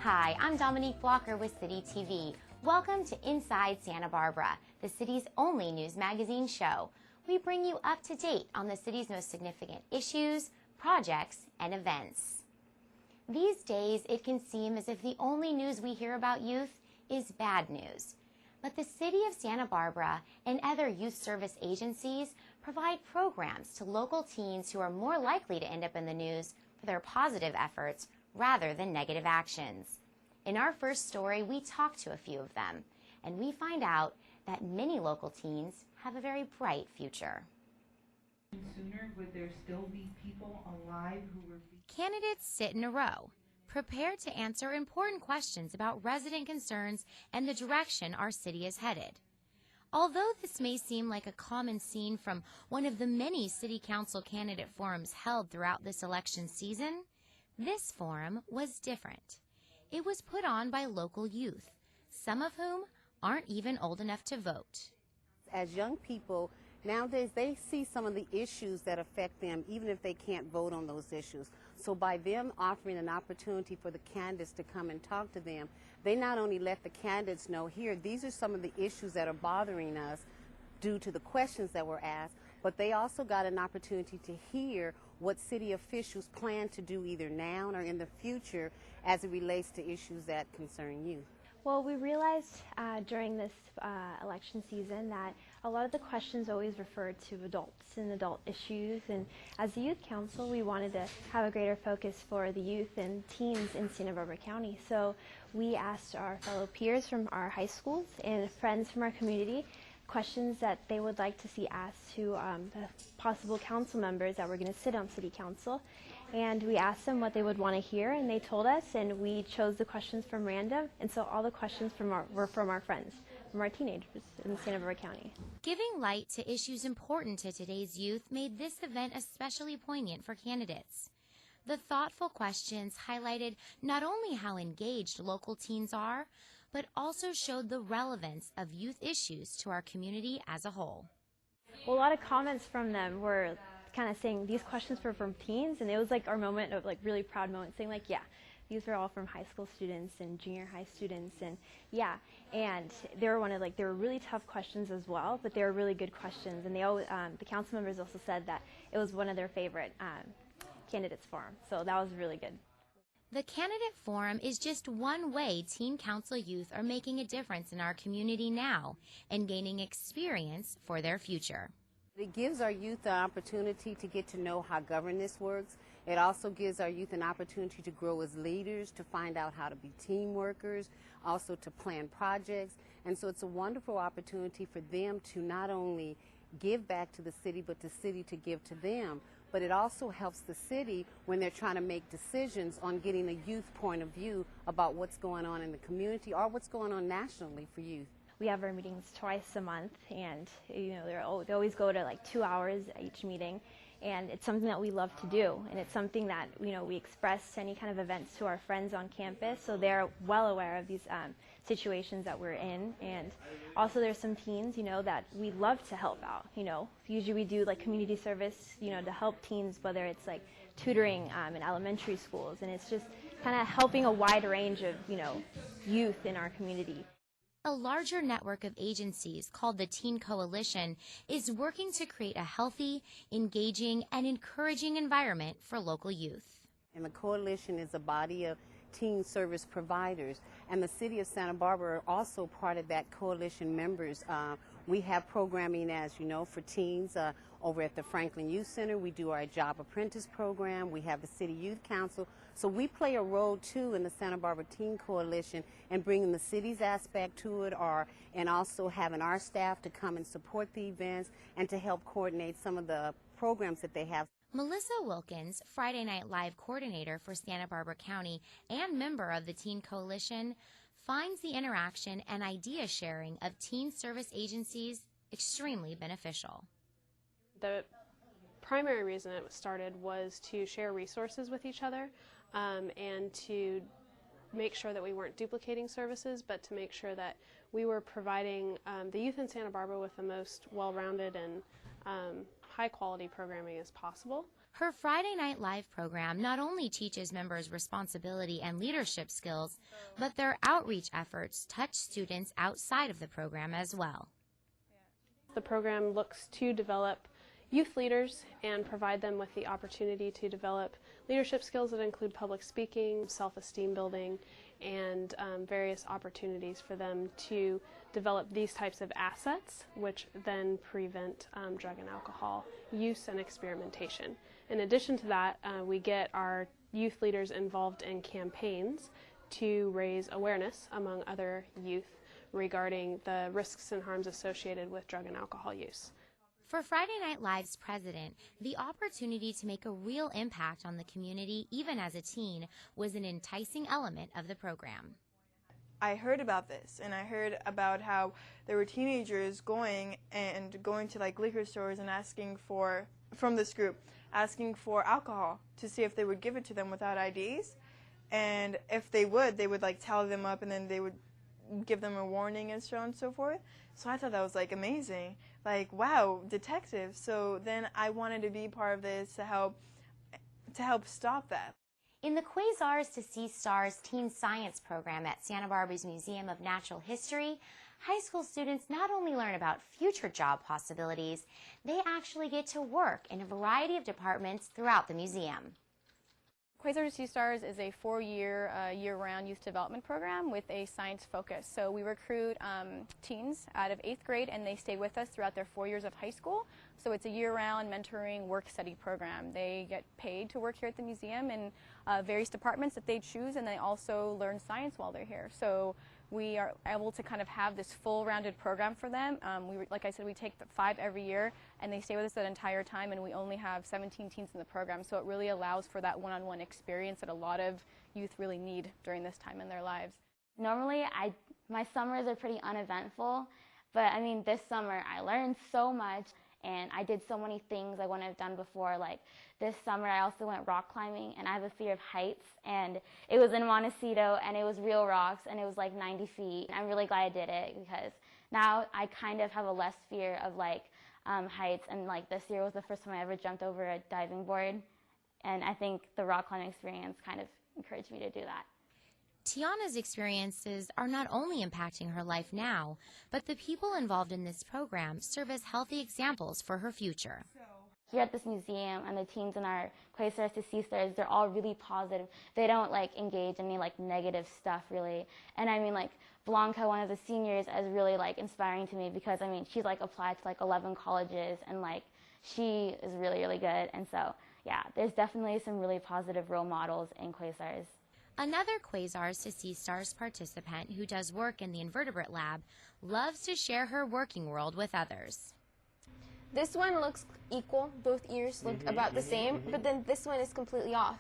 Hi, I'm Dominique Blocker with City TV. Welcome to Inside Santa Barbara, the city's only news magazine show. We bring you up to date on the city's most significant issues, projects, and events. These days, it can seem as if the only news we hear about youth is bad news. But the City of Santa Barbara and other youth service agencies provide programs to local teens who are more likely to end up in the news for their positive efforts rather than negative actions. In our first story, we talk to a few of them, and we find out that many local teens have a very bright future. Sooner, would there still be people alive who were... Candidates sit in a row, prepared to answer important questions about resident concerns and the direction our city is headed. Although this may seem like a common scene from one of the many city council candidate forums held throughout this election season, this forum was different. It was put on by local youth, some of whom aren't even old enough to vote. As young people, nowadays they see some of the issues that affect them even if they can't vote on those issues. So by them offering an opportunity for the candidates to come and talk to them, they not only let the candidates know here, these are some of the issues that are bothering us due to the questions that were asked, but they also got an opportunity to hear what city officials plan to do either now or in the future as it relates to issues that concern youth. Well, we realized during this election season that a lot of the questions always referred to adults and adult issues, and as the Youth Council we wanted to have a greater focus for the youth and teens in Santa Barbara County. So we asked our fellow peers from our high schools and friends from our community questions that they would like to see asked to the possible council members that were going to sit on City Council. And we asked them what they would want to hear, and they told us, and we chose the questions from random, and so all the questions were from our friends, from our teenagers in Santa Barbara County. Giving light to issues important to today's youth made this event especially poignant for candidates. The thoughtful questions highlighted not only how engaged local teens are, but also showed the relevance of youth issues to our community as a whole. Well, a lot of comments from them were kind of saying these questions were from teens, and it was like our moment of like really proud moment, saying like, yeah, these were all from high school students and junior high students, and yeah, and they were really tough questions as well, but they were really good questions, and they always, the council members also said that it was one of their favorite candidates forum, so that was really good. The candidate forum is just one way teen council youth are making a difference in our community now and gaining experience for their future. It gives our youth the opportunity to get to know how governance works. It also gives our youth an opportunity to grow as leaders, to find out how to be team workers, also to plan projects. And so it's a wonderful opportunity for them to not only give back to the city, but the city to give to them. But it also helps the city when they're trying to make decisions on getting a youth point of view about what's going on in the community or what's going on nationally for youth. We have our meetings twice a month, and they always go to like 2 hours each meeting, and it's something that we love to do, and it's something that we express to any kind of events to our friends on campus, so they're well aware of these situations that we're in. And also there's some teens that we love to help out. Usually we do like community service to help teens, whether it's like tutoring in elementary schools, and it's just kind of helping a wide range of youth in our community. A larger network of agencies called the Teen Coalition is working to create a healthy, engaging, and encouraging environment for local youth. And the coalition is a body of teen service providers, and the city of Santa Barbara are also part of that coalition members. We have programming, as you know, for teens over at the Franklin Youth Center. We do our Job Apprentice program. We have the City Youth Council. So we play a role, too, in the Santa Barbara Teen Coalition in bringing the city's aspect to it, and also having our staff to come and support the events and to help coordinate some of the programs that they have. Melissa Wilkins, Friday Night Live coordinator for Santa Barbara County and member of the Teen Coalition, finds the interaction and idea sharing of teen service agencies extremely beneficial. The primary reason it started was to share resources with each other and to make sure that we weren't duplicating services, but to make sure that we were providing the youth in Santa Barbara with the most well-rounded and high-quality programming as possible. Her Friday Night Live program not only teaches members responsibility and leadership skills, but their outreach efforts touch students outside of the program as well. The program looks to develop youth leaders and provide them with the opportunity to develop leadership skills that include public speaking, self-esteem building, and various opportunities for them to develop these types of assets, which then prevent drug and alcohol use and experimentation. In addition to that, we get our youth leaders involved in campaigns to raise awareness among other youth regarding the risks and harms associated with drug and alcohol use. For Friday Night Live's president, the opportunity to make a real impact on the community, even as a teen, was an enticing element of the program. I heard about this, and I heard about how there were teenagers going to like liquor stores and asking for, from this group, asking for alcohol to see if they would give it to them without IDs. And if they would like tally them up, and then they would give them a warning and so on and so forth. So I thought that was like amazing. Like, wow, detectives. So then I wanted to be part of this to help stop that. In the Quasars to See Stars Teen Science program at Santa Barbara's Museum of Natural History, high school students not only learn about future job possibilities, they actually get to work in a variety of departments throughout the museum. Quasars to See Stars is a 4-year, year-round youth development program with a science focus. So we recruit teens out of 8th grade, and they stay with us throughout their 4 years of high school. So it's a year-round mentoring work-study program. They get paid to work here at the museum in various departments that they choose, and they also learn science while they're here. So we are able to kind of have this full-rounded program for them. Like I said, we take 5 every year, and they stay with us that entire time, and we only have 17 teens in the program, so it really allows for that one-on-one experience that a lot of youth really need during this time in their lives. Normally, my summers are pretty uneventful, but I mean, this summer I learned so much, and I did so many things I wouldn't have done before. Like this summer, I also went rock climbing, and I have a fear of heights, and it was in Montecito, and it was real rocks, and it was like 90 feet. I'm really glad I did it, because now I kind of have a less fear of like heights, and like this year was the first time I ever jumped over a diving board, and I think the rock climbing experience kind of encouraged me to do that. Tiana's experiences are not only impacting her life now, but the people involved in this program serve as healthy examples for her future. Here at this museum, and the teens in our Quasars to See Stars, they're all really positive. They don't like engage in any like negative stuff really. And I mean, like Blanca, one of the seniors, is really like inspiring to me, because I mean, she's like applied to like 11 colleges, and like she is really, really good. And so yeah, there's definitely some really positive role models in Quasars. Another Quasars to See Stars participant who does work in the invertebrate lab loves to share her working world with others. This one looks equal, both ears look about the same, but then this one is completely off.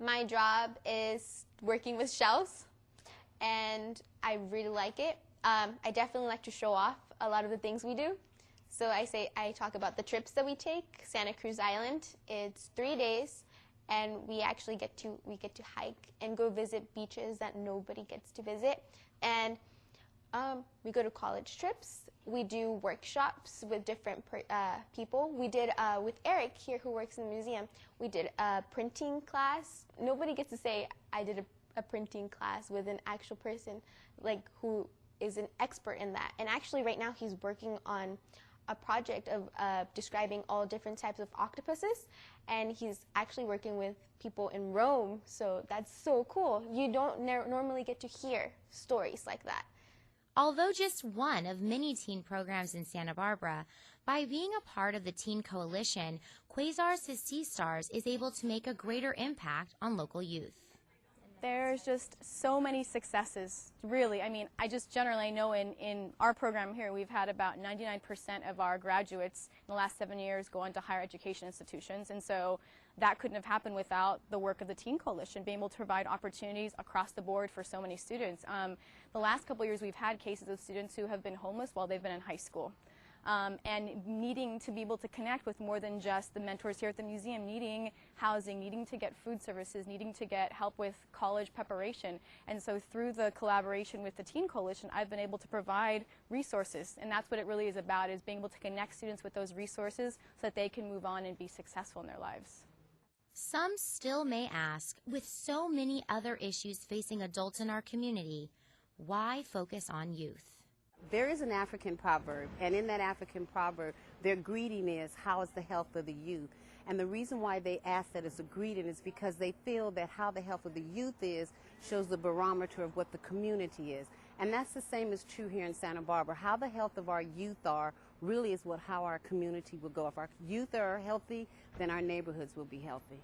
My job is working with shells, and I really like it. I definitely like to show off a lot of the things we do. So I talk about the trips that we take. Santa Cruz Island, it's 3 days. And we actually get to hike and go visit beaches that nobody gets to visit. And we go to college trips. We do workshops with different people. We did with Eric here, who works in the museum. We did a printing class. Nobody gets to say I did a printing class with an actual person like who is an expert in that. And actually, right now he's working on a project of describing all different types of octopuses, and he's actually working with people in Rome, so that's so cool. You don't normally get to hear stories like that. Although just one of many teen programs in Santa Barbara, by being a part of the Teen Coalition, Quasars to See Stars is able to make a greater impact on local youth. There's just so many successes, really. I mean, I just generally know in our program here, we've had about 99% of our graduates in the last 7 years go on to higher education institutions, and so that couldn't have happened without the work of the Teen Coalition, being able to provide opportunities across the board for so many students. The last couple of years, we've had cases of students who have been homeless while they've been in high school. and needing to be able to connect with more than just the mentors here at the museum, needing housing, needing to get food services, needing to get help with college preparation. And so through the collaboration with the Teen Coalition, I've been able to provide resources, and that's what it really is about, is being able to connect students with those resources so that they can move on and be successful in their lives. Some still may ask, with so many other issues facing adults in our community, why focus on youth? There is an African proverb, and in that African proverb, their greeting is, how is the health of the youth? And the reason why they ask that as a greeting is because they feel that how the health of the youth is shows the barometer of what the community is. And that's the same is true here in Santa Barbara. How the health of our youth are really is how our community will go. If our youth are healthy, then our neighborhoods will be healthy.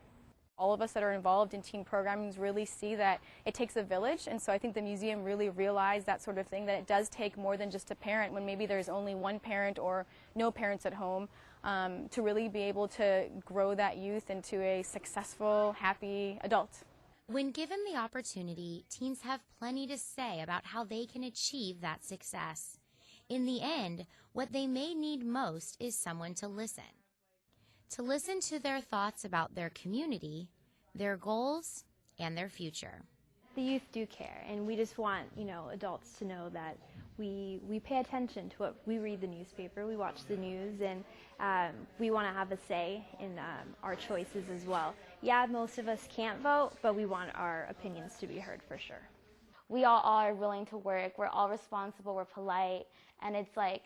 All of us that are involved in teen programming really see that it takes a village, and so I think the museum really realized that sort of thing, that it does take more than just a parent when maybe there's only one parent or no parents at home, to really be able to grow that youth into a successful, happy adult. When given the opportunity, teens have plenty to say about how they can achieve that success. In the end, what they may need most is someone to listen. To listen to their thoughts about their community, their goals, and their future. The youth do care, and we just want, adults to know that we pay attention to what we read the newspaper, we watch the news, and we want to have a say in our choices as well. Yeah, most of us can't vote, but we want our opinions to be heard for sure. We all are willing to work, we're all responsible, we're polite, and it's like,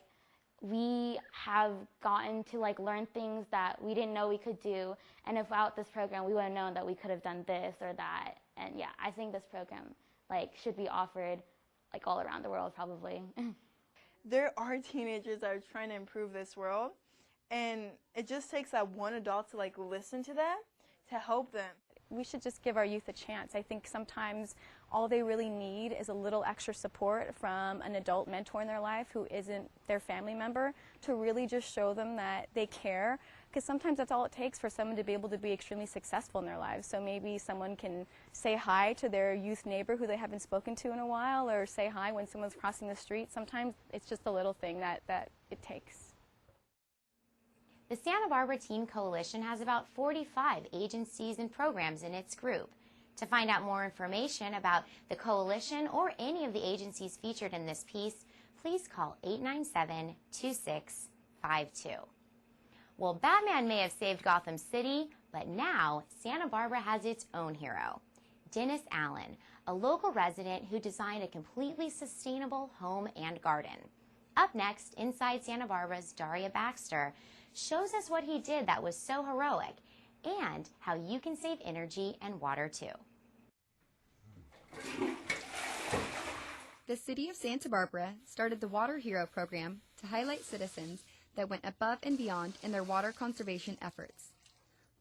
we have gotten to learn things that we didn't know we could do, and if without this program we would have known that we could have done this or that. And yeah, I think this program should be offered all around the world probably. There are teenagers that are trying to improve this world, and it just takes that one adult to listen to them, to help them. We should just give our youth a chance. I think sometimes all they really need is a little extra support from an adult mentor in their life who isn't their family member, to really just show them that they care, because sometimes that's all it takes for someone to be able to be extremely successful in their lives. So maybe someone can say hi to their youth neighbor who they haven't spoken to in a while, or say hi when someone's crossing the street. Sometimes it's just a little thing that it takes. The Santa Barbara Teen Coalition has about 45 agencies and programs in its group. To find out more information about the coalition or any of the agencies featured in this piece, please call 897-2652. Well, Batman may have saved Gotham City, but now Santa Barbara has its own hero, Dennis Allen, a local resident who designed a completely sustainable home and garden. Up next, Inside Santa Barbara's Daria Baxter shows us what he did that was so heroic, and how you can save energy and water too. The City of Santa Barbara started the Water Hero program to highlight citizens that went above and beyond in their water conservation efforts.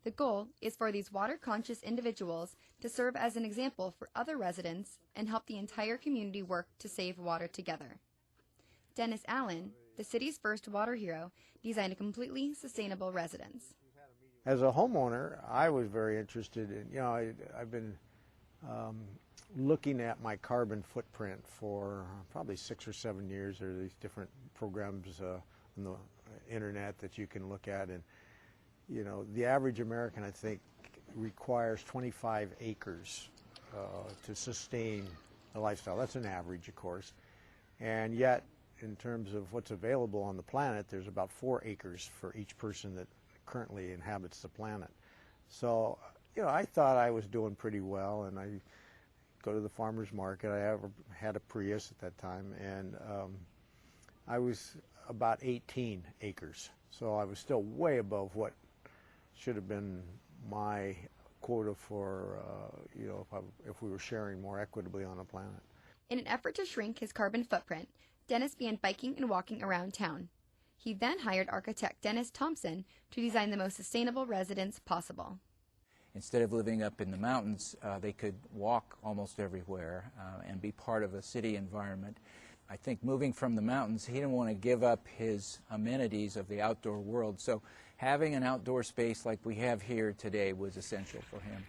The goal is for these water-conscious individuals to serve as an example for other residents and help the entire community work to save water together. Dennis Allen, the city's first water hero, designed a completely sustainable residence. As a homeowner, I was very interested in, I've been looking at my carbon footprint for probably 6 or 7 years. There are these different programs on the internet that you can look at, and the average American, I think, requires 25 acres to sustain a lifestyle. That's an average, of course, and yet in terms of what's available on the planet, there's about 4 acres for each person that currently inhabits the planet. So, I thought I was doing pretty well, and I go to the farmer's market. I had a Prius at that time, and I was about 18 acres. So I was still way above what should have been my quota for, if we were sharing more equitably on the planet. In an effort to shrink his carbon footprint, Dennis began biking and walking around town. He then hired architect Dennis Thompson to design the most sustainable residence possible. Instead of living up in the mountains, they could walk almost everywhere and be part of a city environment. I think moving from the mountains, he didn't want to give up his amenities of the outdoor world, so having an outdoor space like we have here today was essential for him.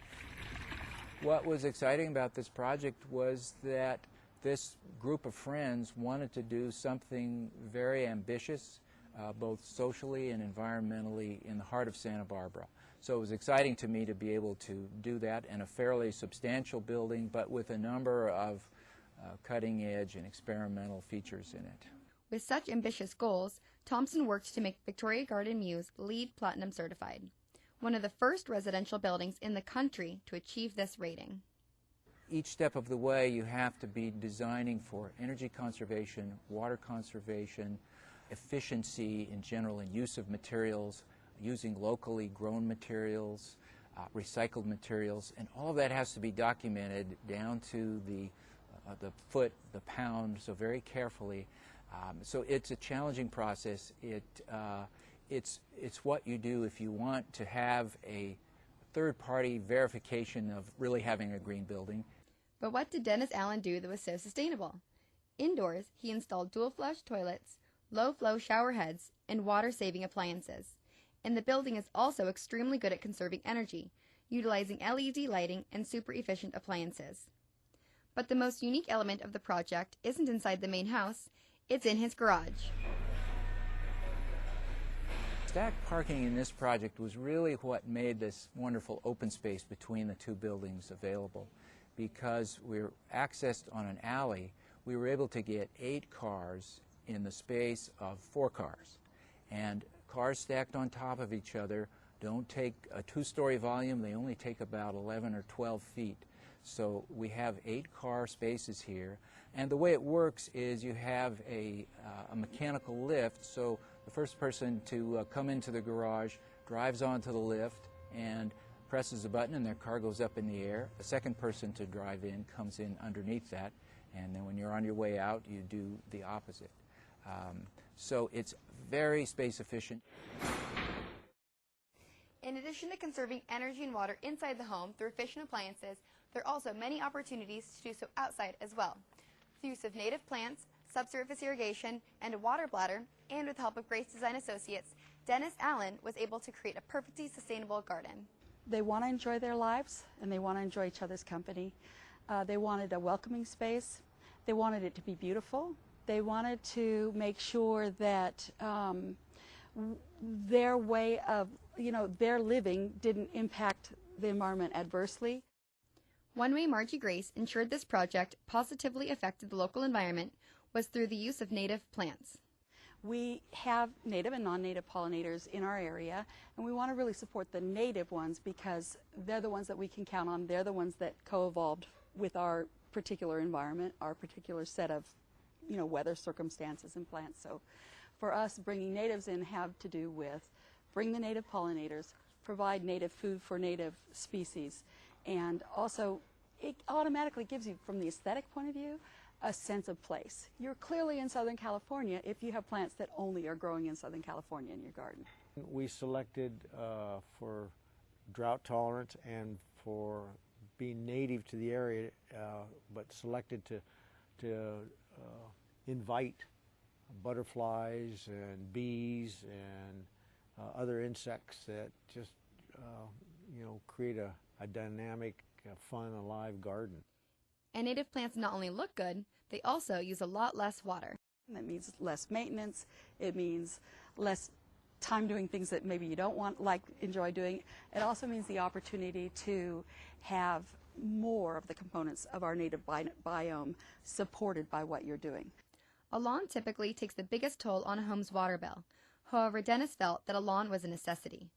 What was exciting about this project was that this group of friends wanted to do something very ambitious, both socially and environmentally in the heart of Santa Barbara. So it was exciting to me to be able to do that in a fairly substantial building, but with a number of cutting edge and experimental features in it. With such ambitious goals, Thompson worked to make Victoria Garden Muse LEED Platinum certified, one of the first residential buildings in the country to achieve this rating. Each step of the way you have to be designing for energy conservation, water conservation, efficiency in general in use of materials, using locally grown materials, recycled materials, and all of that has to be documented down to the foot, the pound, so very carefully. So it's a challenging process. It's what you do if you want to have a third-party verification of really having a green building. But what did Dennis Allen do that was so sustainable? Indoors, he installed dual-flush toilets, low-flow shower heads, and water-saving appliances. And the building is also extremely good at conserving energy, utilizing LED lighting and super-efficient appliances. But the most unique element of the project isn't inside the main house, it's in his garage. Stacked parking in this project was really what made this wonderful open space between the two buildings available. Because we're accessed on an alley, we were able to get 8 cars in the space of 4 cars. And cars stacked on top of each other don't take a 2-story volume, they only take about 11 or 12 feet. So we have 8 car spaces here. And the way it works is you have a mechanical lift, so the first person to come into the garage drives onto the lift and presses a button and their car goes up in the air. The second person to drive in comes in underneath that, and then when you're on your way out, you do the opposite. So it's very space efficient. In addition to conserving energy and water inside the home through efficient appliances, there are also many opportunities to do so outside as well. The use of native plants, subsurface irrigation, and a water bladder, and with the help of Grace Design Associates, Dennis Allen was able to create a perfectly sustainable garden. They want to enjoy their lives, and they want to enjoy each other's company. They wanted a welcoming space. They wanted it to be beautiful. They wanted to make sure that their way of, their living didn't impact the environment adversely. One way Margie Grace ensured this project positively affected the local environment was through the use of native plants. We have native and non-native pollinators in our area, and we want to really support the native ones because they're the ones that we can count on. They're the ones that co-evolved with our particular environment, our particular set of, weather circumstances and plants. So for us, bringing natives in have to do with bring the native pollinators, provide native food for native species, and also it automatically gives you, from the aesthetic point of view, a sense of place. You're clearly in Southern California if you have plants that only are growing in Southern California in your garden. We selected for drought tolerance and for being native to the area, but selected to invite butterflies and bees and other insects that just create a dynamic, fun, alive garden. And native plants not only look good, they also use a lot less water. That means less maintenance. It means less time doing things that maybe you don't enjoy doing. It also means the opportunity to have more of the components of our native biome supported by what you're doing. A lawn typically takes the biggest toll on a home's water bill. However, Dennis felt that a lawn was a necessity.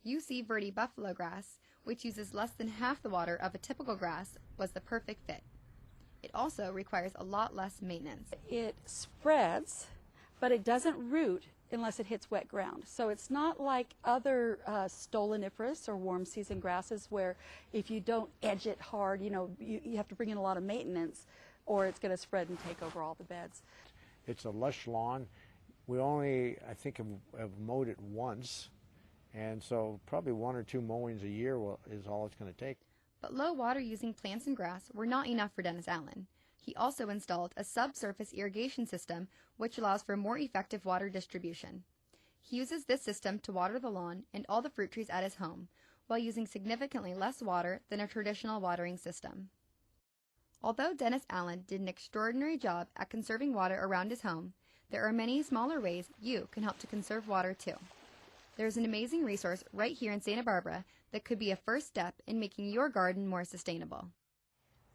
UC Verde buffalo grass, which uses less than half the water of a typical grass, was the perfect fit. It also requires a lot less maintenance. It spreads, but it doesn't root unless it hits wet ground. So it's not like other stoloniferous or warm season grasses where if you don't edge it hard, you have to bring in a lot of maintenance or it's going to spread and take over all the beds. It's a lush lawn. We only, I think, have mowed it once, and so probably 1 or 2 mowings a year is all it's going to take. But low water using plants and grass were not enough for Dennis Allen. He also installed a subsurface irrigation system which allows for more effective water distribution. He uses this system to water the lawn and all the fruit trees at his home, while using significantly less water than a traditional watering system. Although Dennis Allen did an extraordinary job at conserving water around his home, there are many smaller ways you can help to conserve water too. There's an amazing resource right here in Santa Barbara that could be a first step in making your garden more sustainable.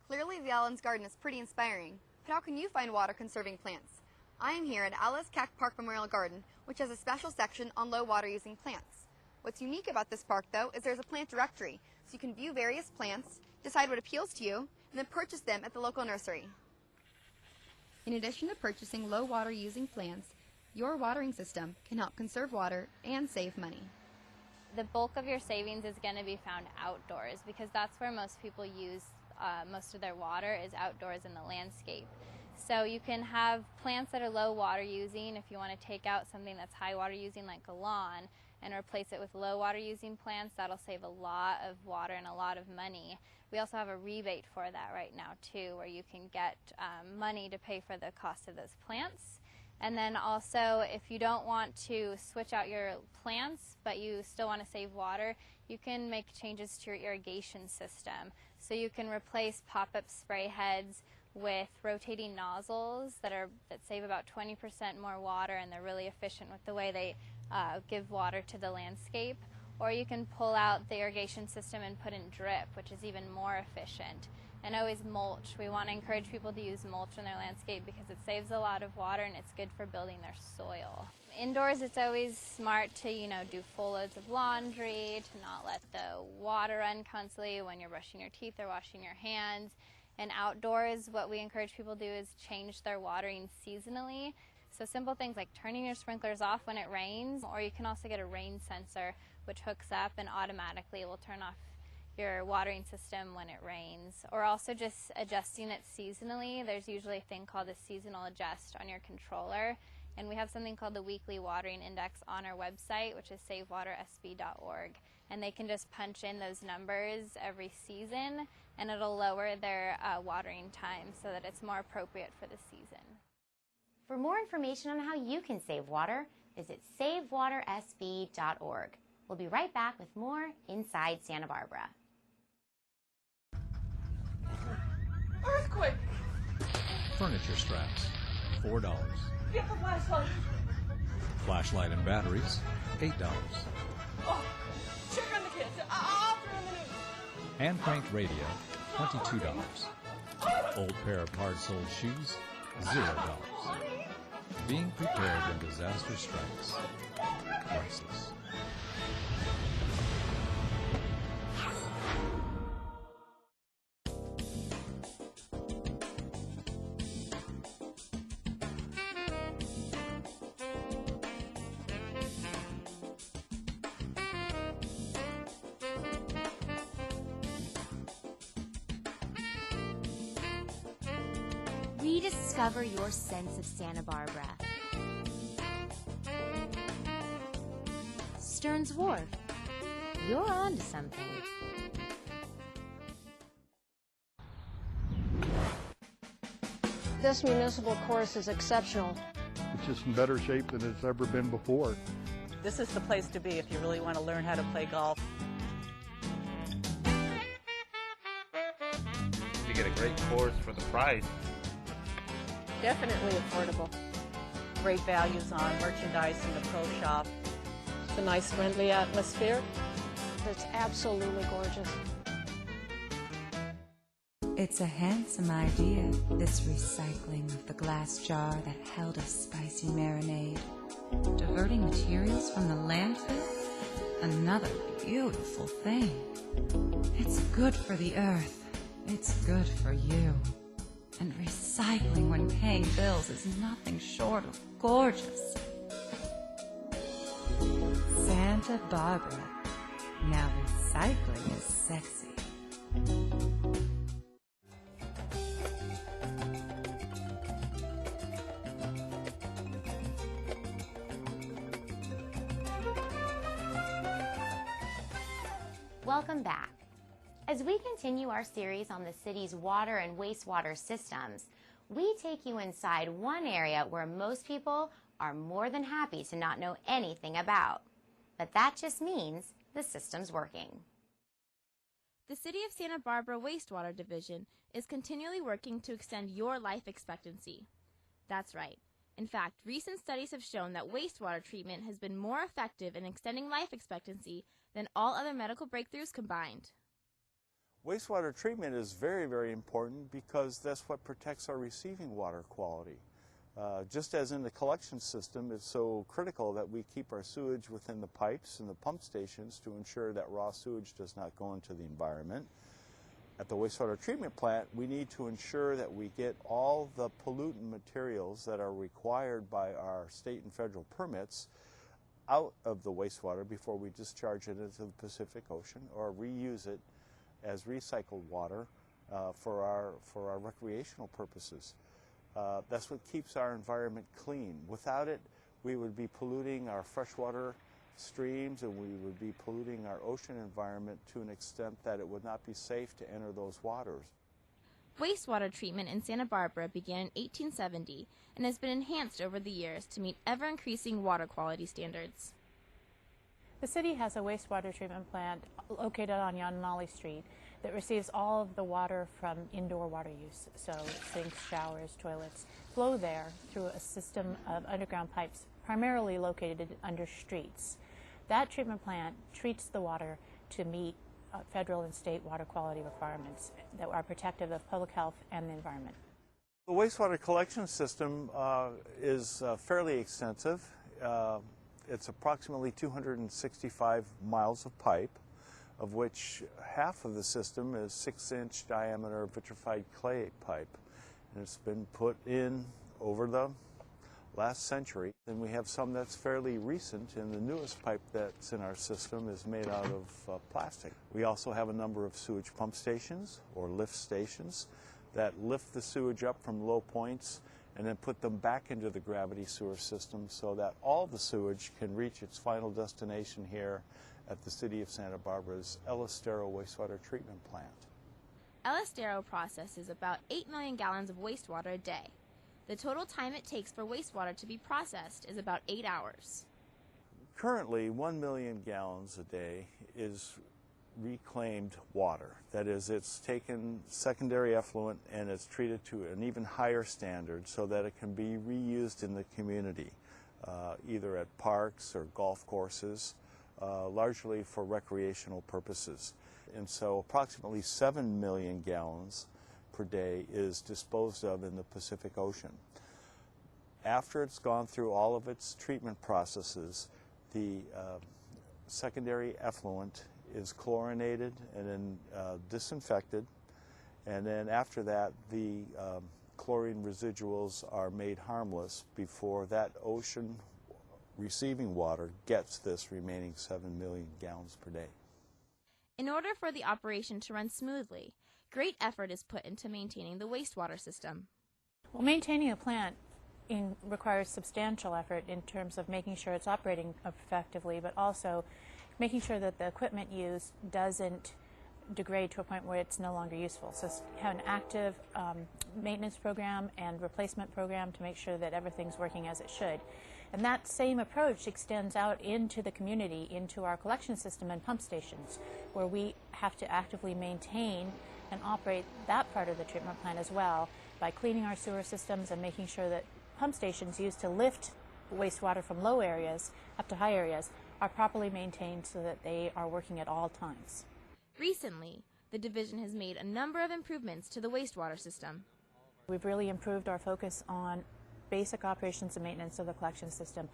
Clearly the Allen's garden is pretty inspiring, but how can you find water-conserving plants? I am here at Alice Cack Park Memorial Garden, which has a special section on low water-using plants. What's unique about this park, though, is there's a plant directory, so you can view various plants, decide what appeals to you, and then purchase them at the local nursery. In addition to purchasing low water using plants, your watering system can help conserve water and save money. The bulk of your savings is going to be found outdoors because that's where most people use most of their water is outdoors in the landscape. So you can have plants that are low water using if you want to take out something that's high water using like a lawn and replace it with low water using plants. That'll save a lot of water and a lot of money. We also have a rebate for that right now too, where you can get money to pay for the cost of those plants. And then also, if you don't want to switch out your plants, but you still want to save water, you can make changes to your irrigation system. So you can replace pop-up spray heads with rotating nozzles that save about 20% more water, and they're really efficient with the way they give water to the landscape. Or you can pull out the irrigation system and put in drip, which is even more efficient. And always mulch. We want to encourage people to use mulch in their landscape because it saves a lot of water and it's good for building their soil. Indoors, it's always smart to, do full loads of laundry, to not let the water run constantly when you're brushing your teeth or washing your hands. And outdoors, what we encourage people to do is change their watering seasonally. So simple things like turning your sprinklers off when it rains, or you can also get a rain sensor which hooks up and automatically will turn off your watering system when it rains, or also just adjusting it seasonally. There's usually a thing called a seasonal adjust on your controller, and we have something called the weekly watering index on our website, which is savewatersb.org, and they can just punch in those numbers every season and it'll lower their watering time so that it's more appropriate for the season. For more information on how you can save water, visit savewatersb.org. We'll be right back with more Inside Santa Barbara. Earthquake! Furniture straps, $4. Get the flashlight! Flashlight and batteries, $8. Oh, check on the kids. I'll throw in the news. Hand cranked radio, $22. Old pair of hard-soled shoes, $0. Being prepared when disaster strikes, priceless. Rediscover your sense of Santa Barbara. Stearns Wharf, you're on to something. This municipal course is exceptional. It's just in better shape than it's ever been before. This is the place to be if you really want to learn how to play golf. You get a great course for the price. Definitely affordable. Great values on merchandise in the pro shop. It's a nice, friendly atmosphere. It's absolutely gorgeous. It's a handsome idea, this recycling of the glass jar that held a spicy marinade. Diverting materials from the landfill? Another beautiful thing. It's good for the earth. It's good for you. And recycling when paying bills is nothing short of gorgeous. Santa Barbara. Now recycling is sexy. Welcome back. As we continue our series on the city's water and wastewater systems, we take you inside one area where most people are more than happy to not know anything about. But that just means the system's working. The City of Santa Barbara Wastewater Division is continually working to extend your life expectancy. That's right. In fact, recent studies have shown that wastewater treatment has been more effective in extending life expectancy than all other medical breakthroughs combined. Wastewater treatment is very, very important because that's what protects our receiving water quality. Just as in the collection system, it's so critical that we keep our sewage within the pipes and the pump stations to ensure that raw sewage does not go into the environment. At the wastewater treatment plant, we need to ensure that we get all the pollutant materials that are required by our state and federal permits out of the wastewater before we discharge it into the Pacific Ocean or reuse it as recycled water for our recreational purposes. That's what keeps our environment clean. Without it, we would be polluting our freshwater streams and we would be polluting our ocean environment to an extent that it would not be safe to enter those waters. Wastewater treatment in Santa Barbara began in 1870 and has been enhanced over the years to meet ever-increasing water quality standards. The city has a wastewater treatment plant located on Yananali Street that receives all of the water from indoor water use. So sinks, showers, toilets flow there through a system of underground pipes primarily located under streets. That treatment plant treats the water to meet federal and state water quality requirements that are protective of public health and the environment. The wastewater collection system is fairly extensive. It's approximately 265 miles of pipe, of which half of the system is 6-inch diameter vitrified clay pipe. And it's been put in over the last century. And we have some that's fairly recent, and the newest pipe that's in our system is made out of plastic. We also have a number of sewage pump stations or lift stations that lift the sewage up from low points and then put them back into the gravity sewer system so that all the sewage can reach its final destination here at the City of Santa Barbara's El Estero wastewater treatment plant. El Estero processes about 8 million gallons of wastewater a day. The total time it takes for wastewater to be processed is about 8 hours. Currently, 1 million gallons a day is reclaimed water. That is, it's taken secondary effluent and it's treated to an even higher standard so that it can be reused in the community, either at parks or golf courses, largely for recreational purposes. And so approximately 7 million gallons per day is disposed of in the Pacific Ocean. After it's gone through all of its treatment processes, the secondary effluent is chlorinated and then disinfected, and then after that the chlorine residuals are made harmless before that ocean receiving water gets this remaining 7 million gallons per day. In order for the operation to run smoothly, great effort is put into maintaining the wastewater system. Well, maintaining a plant requires substantial effort in terms of making sure it's operating effectively, but also making sure that the equipment used doesn't degrade to a point where it's no longer useful. So have an active maintenance program and replacement program to make sure that everything's working as it should. And that same approach extends out into the community, into our collection system and pump stations, where we have to actively maintain and operate that part of the treatment plant as well by cleaning our sewer systems and making sure that pump stations used to lift wastewater from low areas up to high areas are properly maintained so that they are working at all times. Recently, the division has made a number of improvements to the wastewater system. We've really improved our focus on basic operations and maintenance of the collection system,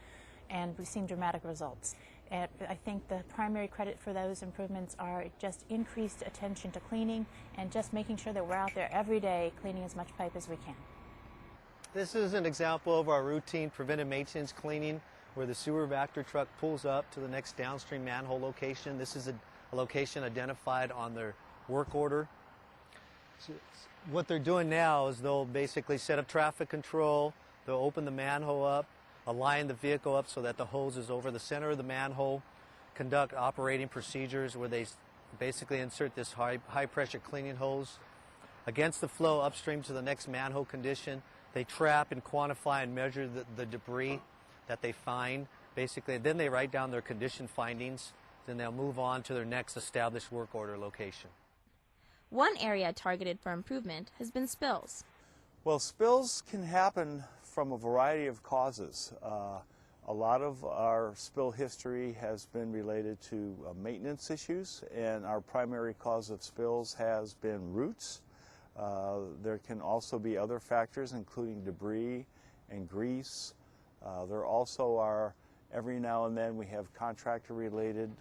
and we've seen dramatic results. And I think the primary credit for those improvements are just increased attention to cleaning and just making sure that we're out there every day cleaning as much pipe as we can. This is an example of our routine preventive maintenance cleaning where the sewer vector truck pulls up to the next downstream manhole location. This is a location identified on their work order. So what they're doing now is they'll basically set up traffic control, they'll open the manhole up, align the vehicle up so that the hose is over the center of the manhole, conduct operating procedures where they basically insert this high pressure cleaning hose against the flow upstream to the next manhole condition. They trap and quantify and measure the debris that they find, basically. Then they write down their condition findings. Then they'll move on to their next established work order location. One area targeted for improvement has been spills. Well, spills can happen from a variety of causes. A lot of our spill history has been related to maintenance issues, and our primary cause of spills has been roots. There can also be other factors, including debris and grease. There also are, every now and then, we have contractor-related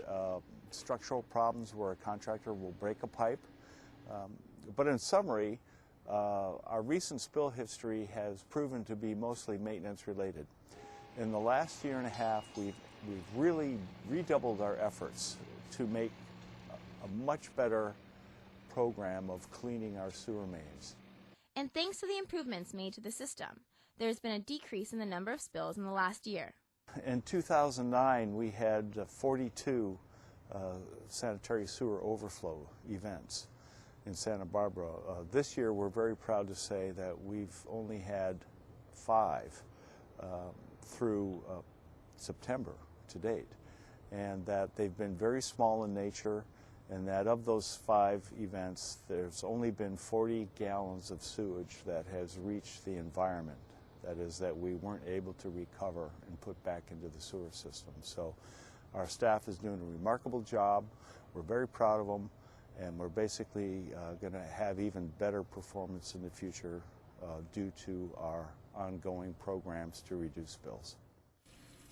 structural problems where a contractor will break a pipe. But in summary, our recent spill history has proven to be mostly maintenance-related. In the last year and a half, we've really redoubled our efforts to make a much better program of cleaning our sewer mains. And thanks to the improvements made to the system, there's been a decrease in the number of spills in the last year. In 2009, we had 42 sanitary sewer overflow events in Santa Barbara. This year, we're very proud to say that we've only had 5 through September to date, and that they've been very small in nature, and that of those 5 events, there's only been 40 gallons of sewage that has reached the environment. That is, that we weren't able to recover and put back into the sewer system. So our staff is doing a remarkable job. We're very proud of them, and we're basically going to have even better performance in the future due to our ongoing programs to reduce spills.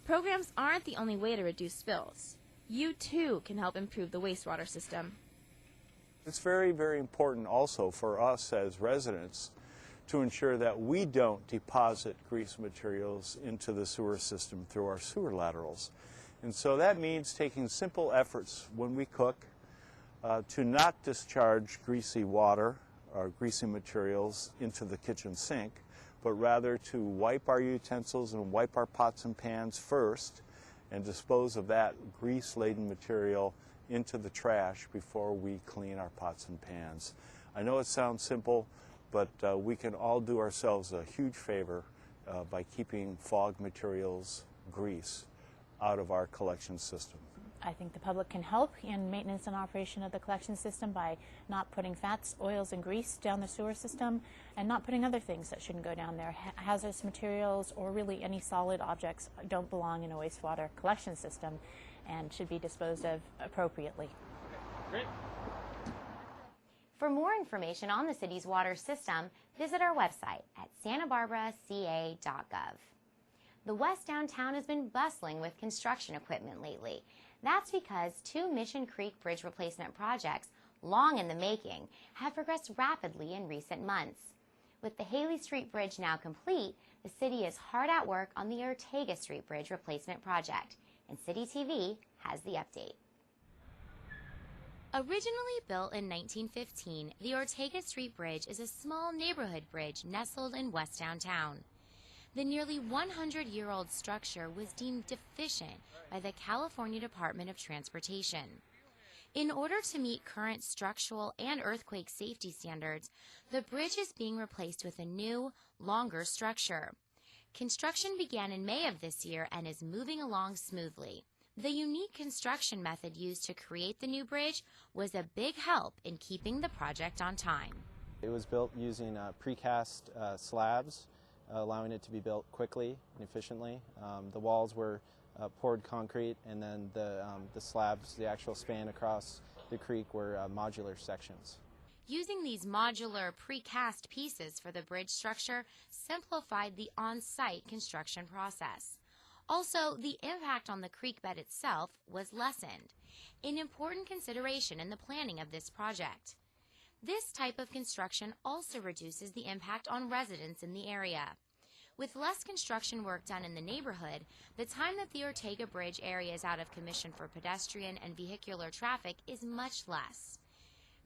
Programs aren't the only way to reduce spills. You too can help improve the wastewater system. It's very, very important also for us as residents to ensure that we don't deposit grease materials into the sewer system through our sewer laterals. And so that means taking simple efforts when we cook to not discharge greasy water or greasy materials into the kitchen sink, but rather to wipe our utensils and wipe our pots and pans first and dispose of that grease-laden material into the trash before we clean our pots and pans. I know it sounds simple, but we can all do ourselves a huge favor by keeping fog materials, grease, out of our collection system. I think the public can help in maintenance and operation of the collection system by not putting fats, oils, and grease down the sewer system, and not putting other things that shouldn't go down there. Hazardous materials or really any solid objects don't belong in a wastewater collection system and should be disposed of appropriately. Great. For more information on the city's water system, visit our website at santabarbaraca.gov. The West Downtown has been bustling with construction equipment lately. That's because 2 Mission Creek Bridge replacement projects, long in the making, have progressed rapidly in recent months. With the Haley Street Bridge now complete, the city is hard at work on the Ortega Street Bridge replacement project, and City TV has the update. Originally built in 1915, the Ortega Street Bridge is a small neighborhood bridge nestled in West Downtown. The nearly 100-year-old structure was deemed deficient by the California Department of Transportation. In order to meet current structural and earthquake safety standards, the bridge is being replaced with a new, longer structure. Construction began in May of this year and is moving along smoothly. The unique construction method used to create the new bridge was a big help in keeping the project on time. It was built using precast slabs, allowing it to be built quickly and efficiently. The walls were poured concrete, and then the slabs, the actual span across the creek, were modular sections. Using these modular precast pieces for the bridge structure simplified the on-site construction process. Also, the impact on the creek bed itself was lessened, an important consideration in the planning of this project. This type of construction also reduces the impact on residents in the area. With less construction work done in the neighborhood, the time that the Ortega Bridge area is out of commission for pedestrian and vehicular traffic is much less.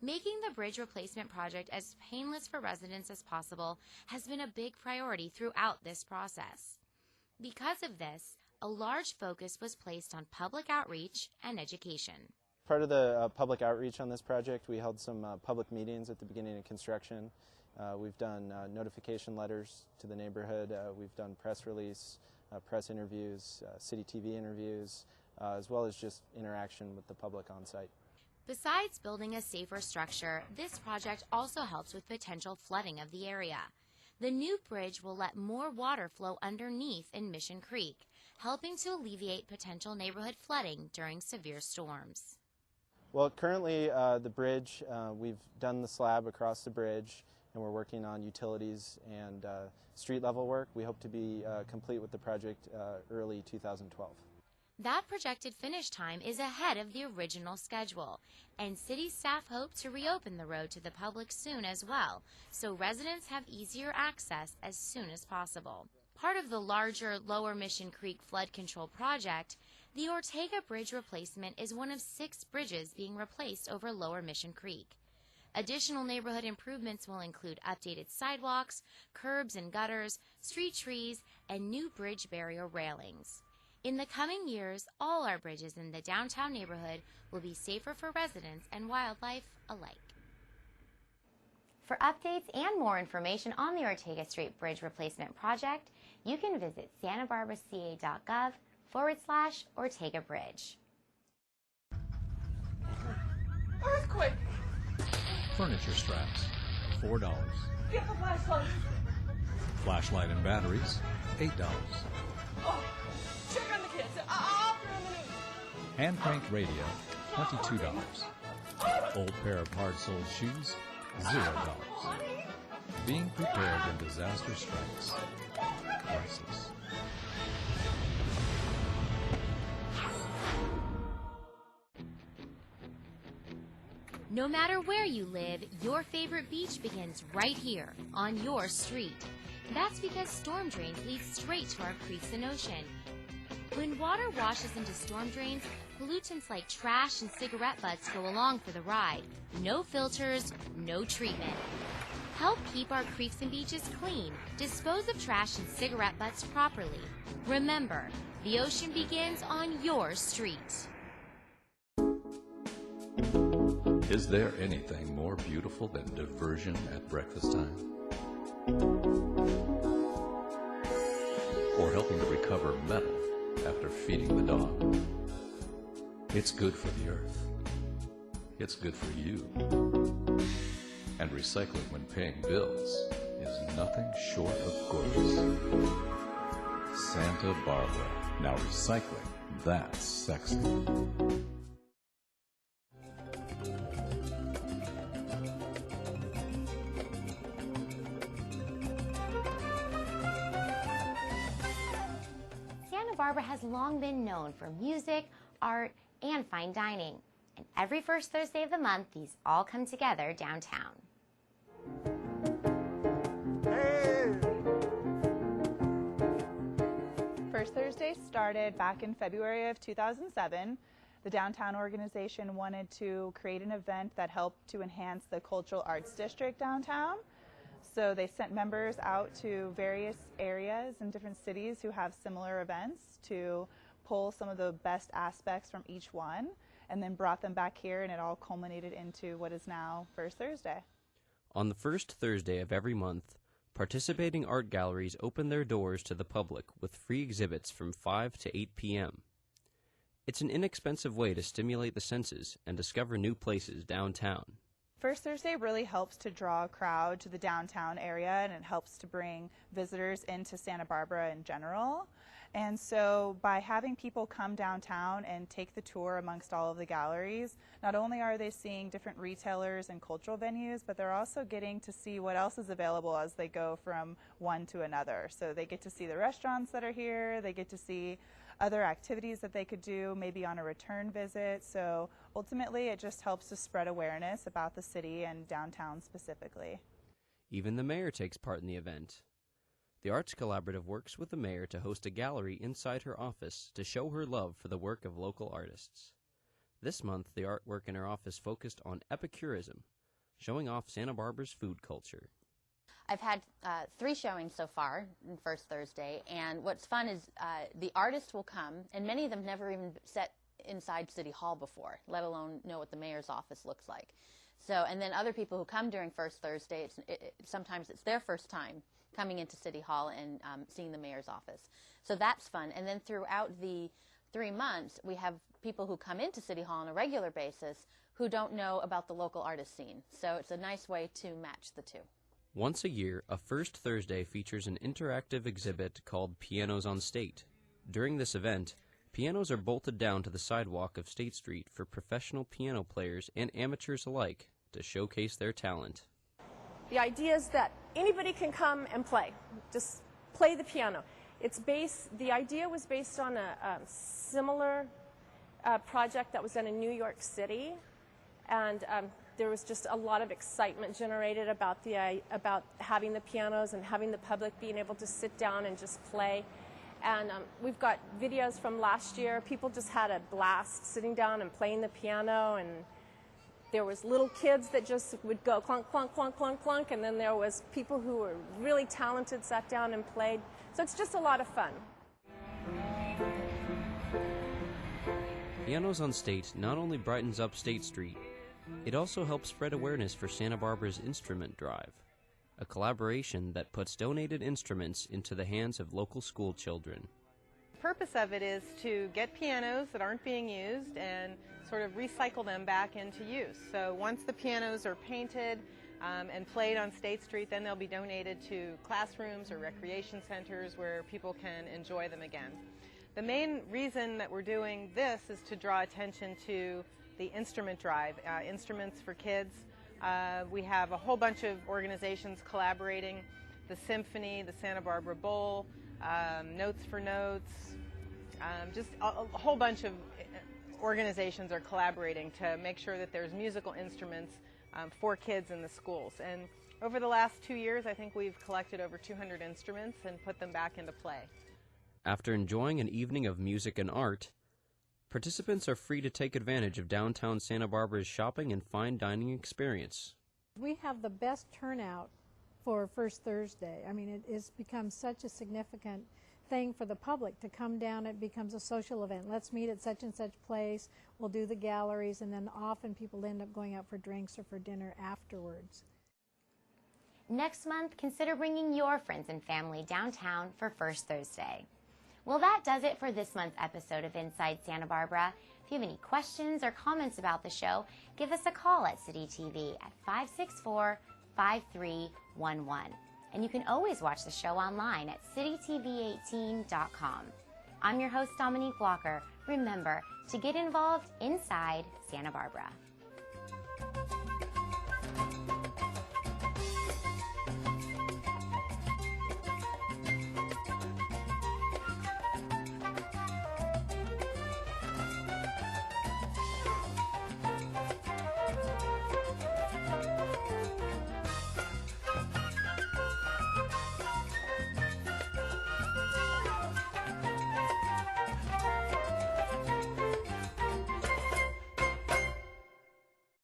Making the bridge replacement project as painless for residents as possible has been a big priority throughout this process. Because of this, a large focus was placed on public outreach and education. Part of the public outreach on this project, we held some public meetings at the beginning of construction. We've done notification letters to the neighborhood. We've done press release, press interviews, city TV interviews, as well as just interaction with the public on site. Besides building a safer structure, this project also helps with potential flooding of the area. The new bridge will let more water flow underneath in Mission Creek, helping to alleviate potential neighborhood flooding during severe storms. Well, currently the bridge, we've done the slab across the bridge, and we're working on utilities and street level work. We hope to be complete with the project early 2012. That projected finish time is ahead of the original schedule, and city staff hope to reopen the road to the public soon as well, so residents have easier access as soon as possible. Part of the larger Lower Mission Creek flood control project, the Ortega Bridge replacement is one of 6 bridges being replaced over Lower Mission Creek. Additional neighborhood improvements will include updated sidewalks, curbs and gutters, street trees, and new bridge barrier railings. In the coming years, all our bridges in the downtown neighborhood will be safer for residents and wildlife alike. For updates and more information on the Ortega Street Bridge Replacement Project, you can visit santabarbaraca.gov/Ortega Bridge. Earthquake! Furniture straps, $4. Get the flashlight! Flashlight and batteries, $8. Oh, check on the kids. I'll throw them the news. Hand cranked radio, $22. Old pair of hard-soled shoes, $0. Being prepared when disaster strikes. Priceless. No matter where you live, your favorite beach begins right here, on your street. That's because storm drains lead straight to our creeks and ocean. When water washes into storm drains, pollutants like trash and cigarette butts go along for the ride. No filters, no treatment. Help keep our creeks and beaches clean. Dispose of trash and cigarette butts properly. Remember, the ocean begins on your street. Is there anything more beautiful than diversion at breakfast time? Or helping to recover metal after feeding the dog? It's good for the earth. It's good for you. And recycling when paying bills is nothing short of gorgeous. Santa Barbara. Now recycling, that's sexy. Santa Barbara has long been known for music, art, and fine dining. And every first Thursday of the month, these all come together downtown. First Thursday started back in February of 2007. The downtown organization wanted to create an event that helped to enhance the cultural arts district downtown. So they sent members out to various areas in different cities who have similar events to pull some of the best aspects from each one, and then brought them back here, and it all culminated into what is now First Thursday. On the first Thursday of every month, participating art galleries open their doors to the public with free exhibits from 5 to 8 p.m. It's an inexpensive way to stimulate the senses and discover new places downtown. First Thursday really helps to draw a crowd to the downtown area, and it helps to bring visitors into Santa Barbara in general. And so by having people come downtown and take the tour amongst all of the galleries, not only are they seeing different retailers and cultural venues, but they're also getting to see what else is available as they go from one to another. So they get to see the restaurants that are here, they get to see other activities that they could do, maybe on a return visit. So ultimately, it just helps to spread awareness about the city and downtown specifically. Even the mayor takes part in the event. The Arts Collaborative works with the mayor to host a gallery inside her office to show her love for the work of local artists. This month, the artwork in her office focused on epicurism, showing off Santa Barbara's food culture. I've had 3 showings so far in First Thursday, and what's fun is the artists will come, and many of them never even set inside City Hall before, let alone know what the mayor's office looks like. So, and then other people who come during First Thursday, sometimes it's their first time coming into City Hall and seeing the mayor's office. So that's fun. And then throughout the 3 months, we have people who come into City Hall on a regular basis who don't know about the local artist scene. So it's a nice way to match the two. Once a year, a First Thursday features an interactive exhibit called Pianos on State. During this event, pianos are bolted down to the sidewalk of State Street for professional piano players and amateurs alike to showcase their talent. The idea is that anybody can come and play, just play the piano. The idea was based on a similar project that was done in New York City, and there was just a lot of excitement generated about having the pianos and having the public being able to sit down and just play. And we've got videos from last year. People just had a blast sitting down and playing the piano, and there was little kids that just would go clunk, clunk, clunk, clunk, clunk, and then there was people who were really talented, sat down and played. So it's just a lot of fun. Pianos on State not only brightens up State Street, it also helps spread awareness for Santa Barbara's Instrument Drive, a collaboration that puts donated instruments into the hands of local school children. The purpose of it is to get pianos that aren't being used and sort of recycle them back into use. So once the pianos are painted and played on State Street, then they'll be donated to classrooms or recreation centers where people can enjoy them again. The main reason that we're doing this is to draw attention to the instrument drive, Instruments for Kids. We have a whole bunch of organizations collaborating, the Symphony, the Santa Barbara Bowl, Notes for Notes, just a whole bunch of organizations are collaborating to make sure that there's musical instruments for kids in the schools. And over the last 2 years, I think we've collected over 200 instruments and put them back into play. After enjoying an evening of music and art, participants are free to take advantage of downtown Santa Barbara's shopping and fine dining experience. We have the best turnout for First Thursday. I mean, it has become such a significant thing for the public to come down. It becomes a social event. Let's meet at such and such place. We'll do the galleries, and then often people end up going out for drinks or for dinner afterwards. Next month, consider bringing your friends and family downtown for First Thursday. Well, that does it for this month's episode of Inside Santa Barbara. If you have any questions or comments about the show, give us a call at City TV at 564-5311. And you can always watch the show online at citytv18.com. I'm your host, Dominique Blocker. Remember to get involved inside Santa Barbara.